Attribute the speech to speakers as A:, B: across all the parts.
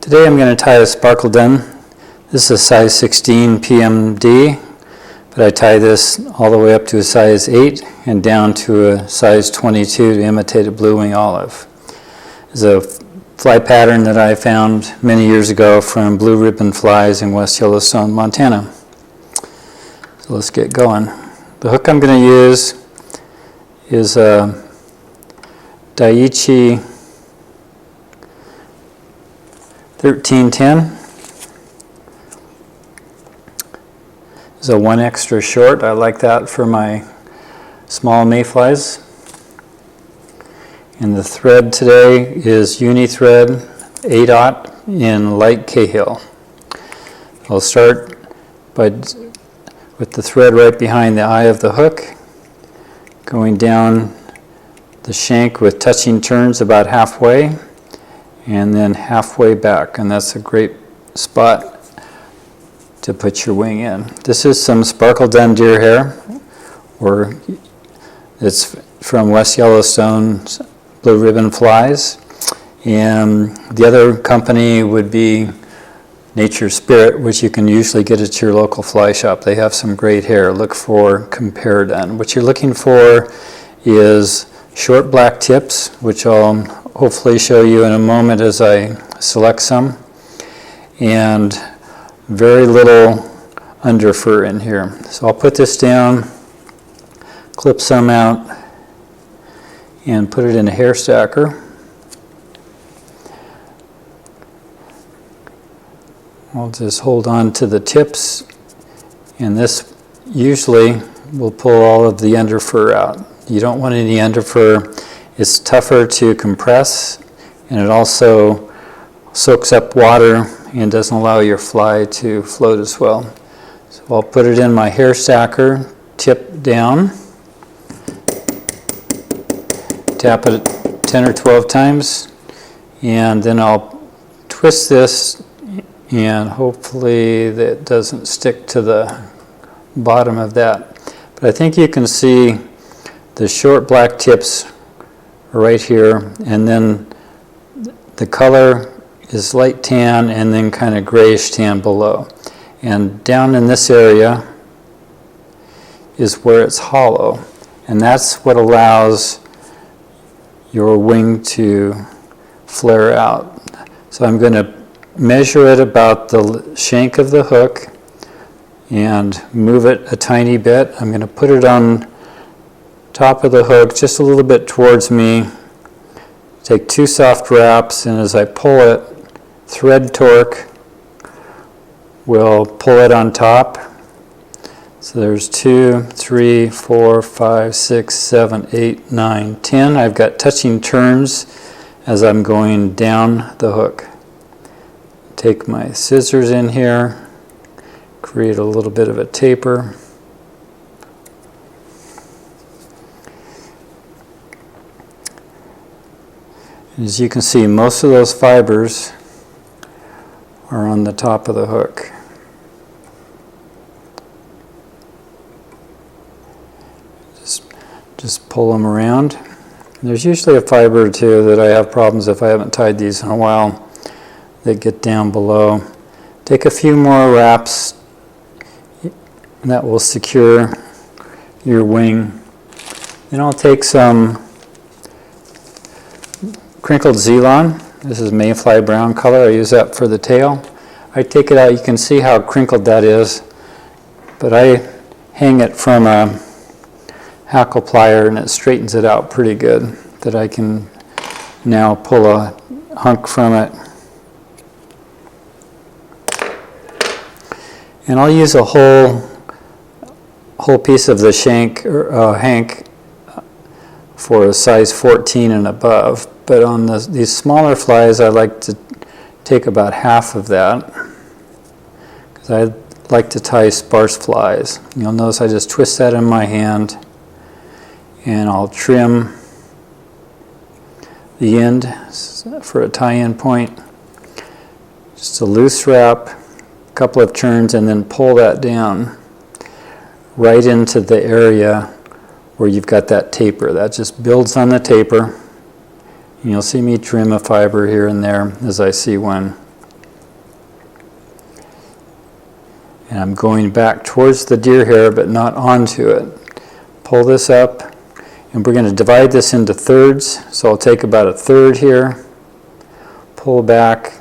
A: Today I'm going to tie a Sparkle Dun. This is a size 16 PMD, but I tie this all the way up to a size 8 and down to a size 22 to imitate a blue wing olive. It's a fly pattern that I found many years ago from blue ribbon flies in West Yellowstone, Montana. So let's get going. The hook I'm going to use is a Daiichi 1310. It's a 1 extra short. I like that for my small mayflies. And the thread today is uni thread 8/0 in light Cahill. I'll start with the thread right behind the eye of the hook, going down the shank with touching turns about halfway, and then halfway back, and that's a great spot to put your wing in. This is some Sparkle Dun deer hair, or it's from West Yellowstone's blue ribbon flies, and the other company would be Nature Spirit, which you can usually get at your local fly shop. They have some great hair. Look for Compare Dun. What you're looking for is short black tips, which I'll hopefully show you in a moment as I select some, and very little under fur in here. So I'll put this down, clip some out, and put it in a hair stacker. I'll just hold on to the tips, and this usually will pull all of the under fur out. You don't want any under fur. It's tougher to compress, and it also soaks up water and doesn't allow your fly to float as well. So I'll put it in my hair stacker, tip down, tap it 10 or 12 times, and then I'll twist this, and hopefully that doesn't stick to the bottom of that. But I think you can see the short black tips right here, and then the color is light tan and then kind of grayish tan below. And down in this area is where it's hollow, and that's what allows your wing to flare out. So I'm going to measure it about the shank of the hook and move it a tiny bit. I'm going to put it on top of the hook just a little bit towards me, take 2 soft wraps, and as I pull it, thread torque will pull it on top. So there's 2, 3, 4, 5, 6, 7, 8, 9, 10. I've got touching turns as I'm going down the hook. Take my scissors in here, create a little bit of a taper. As you can see, most of those fibers are on the top of the hook. Just pull them around. And there's usually a fiber or two that I have problems if I haven't tied these in a while that get down below. Take a few more wraps, and that will secure your wing. Then I'll take some crinkled Zelon. This is Mayfly brown color. I use that for the tail. I take it out. You can see how crinkled that is, but I hang it from a hackle plier, and it straightens it out pretty good, that I can now pull a hunk from it. And I'll use a whole piece of the shank or hank for a size 14 and above. But on these smaller flies, I like to take about half of that, because I like to tie sparse flies. You'll notice I just twist that in my hand, and I'll trim the end for a tie-in point. Just a loose wrap, a couple of turns, and then pull that down right into the area where you've got that taper. That just builds on the taper. And you'll see me trim a fiber here and there as I see one. and I'm going back towards the deer hair but not onto it. Pull this up, and we're going to divide this into thirds. So I'll take about a third here, pull back,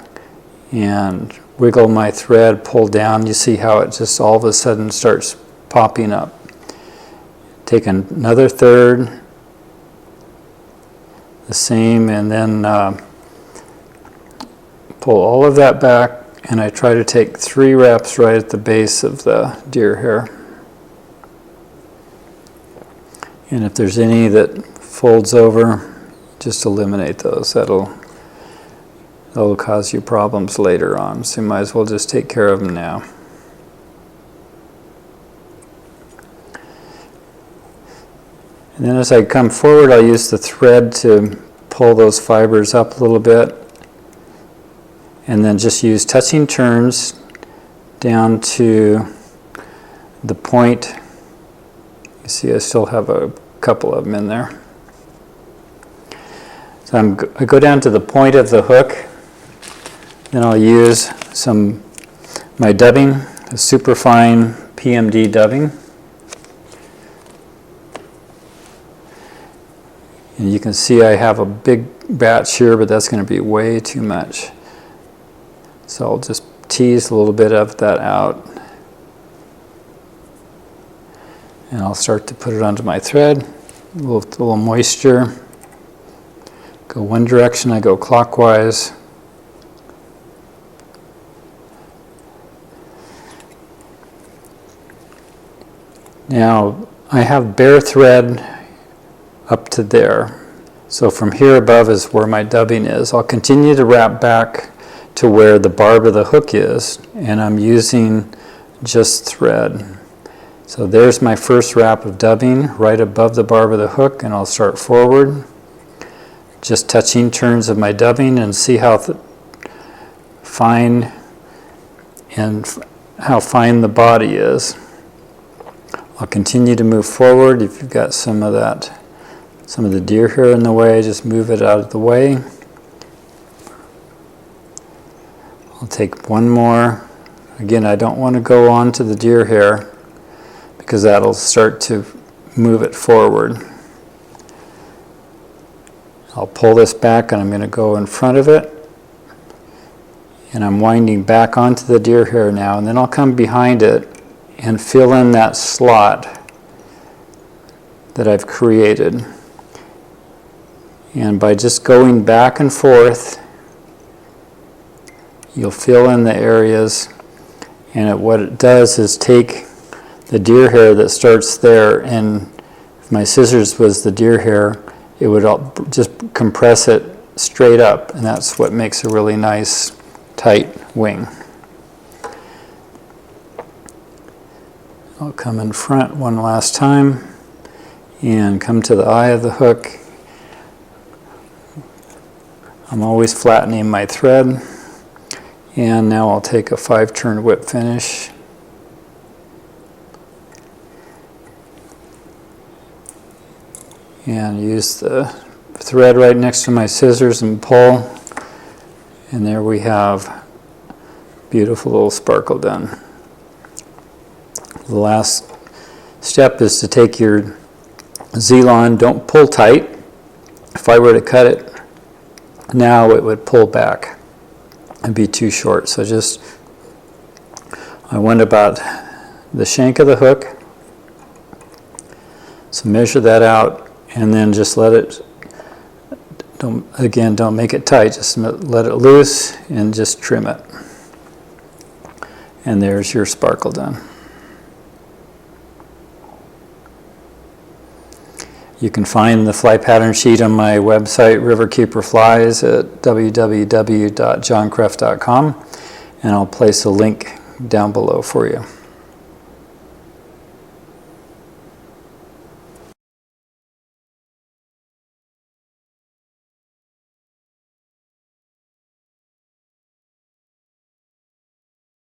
A: and wiggle my thread, pull down. You see how it just all of a sudden starts popping up. Take another third, the same, and then pull all of that back, and I try to take 3 wraps right at the base of the deer hair. And if there's any that folds over, just eliminate those. That'll cause you problems later on, so you might as well just take care of them now. And then as I come forward, I'll use the thread to pull those fibers up a little bit, and then just use touching turns down to the point. You see I still have a couple of them in there. So I go down to the point of the hook, then I'll use my dubbing, a super fine PMD dubbing. And you can see I have a big batch here, but that's going to be way too much. So I'll just tease a little bit of that out. And I'll start to put it onto my thread, a little moisture. Go one direction, I go clockwise. Now, I have bare thread up to there. So from here above is where my dubbing is. I'll continue to wrap back to where the barb of the hook is, and I'm using just thread. So there's my first wrap of dubbing right above the barb of the hook, and I'll start forward, just touching turns of my dubbing, and see how fine the body is. I'll continue to move forward. If you've got some of the deer hair in the way, just move it out of the way. I'll take one more. Again, I don't want to go on to the deer hair because that'll start to move it forward. I'll pull this back, and I'm going to go in front of it, and I'm winding back onto the deer hair now, and then I'll come behind it and fill in that slot that I've created. And by just going back and forth, you'll fill in the areas, and what it does is take the deer hair that starts there, and if my scissors was the deer hair, it would just compress it straight up, and that's what makes a really nice tight wing. I'll come in front one last time and come to the eye of the hook. I'm always flattening my thread, and now I'll take a 5-turn whip finish. And use the thread right next to my scissors and pull, and there we have beautiful little sparkle done. The last step is to take your Z-Lon, don't pull tight. If I were to cut it now, it would pull back and be too short. So I went about the shank of the hook, so measure that out, and then just let it, don't make it tight, just let it loose and just trim it. And there's your sparkle done. You can find the fly pattern sheet on my website, RiverKeeper Flies, at www.johnkreft.com, and I'll place a link down below for you.